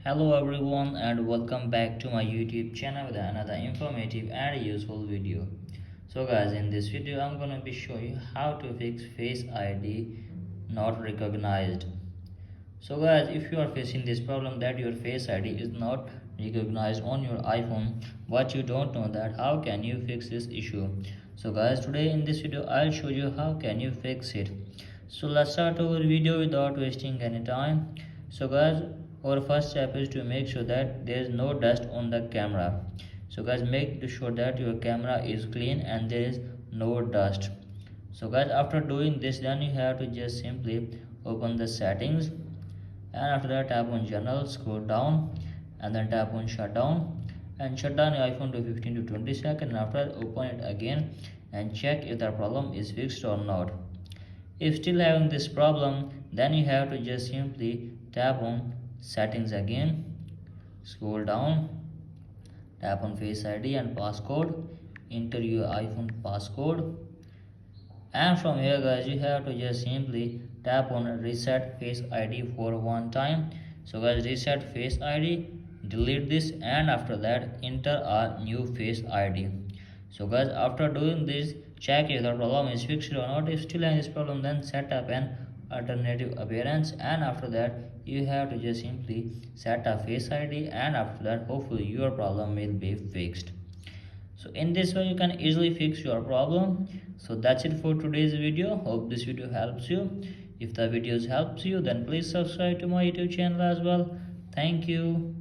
Hello everyone and welcome back to my YouTube channel with another informative and useful video. So guys, in this video I'm gonna be showing you how to fix Face ID not recognized. So guys, if you are facing this problem that your Face ID is not recognized on your iPhone but you don't know that, how can you fix this issue? So guys, today in this video I'll show you how can you fix it. So let's start our video without wasting any time. So guys, our first step is to make sure that there is no dust on the camera. So guys, make sure that your camera is clean and there is no dust. So guys, after doing this, then you have to just simply open the settings, and after that tap on general, scroll down and then tap on shutdown and shut down your iPhone to 15 to 20 seconds. And after that, open it again and check if the problem is fixed or not. If still having this problem, then you have to just simply tap on settings again, scroll down, tap on Face ID and passcode, enter your iPhone passcode, and from here guys you have to just simply tap on reset Face ID for one time. So guys, reset Face ID, delete this, and after that enter a new Face ID. So guys, after doing this, check if the problem is fixed or not. If still having this problem, then set up an alternative appearance, and after that you have to just simply set a Face ID, and after that hopefully your problem will be fixed. So in this way you can easily fix your problem. So that's it for today's video. Hope this video helps you. If the videos helps you, then please subscribe to my YouTube channel as well. Thank you.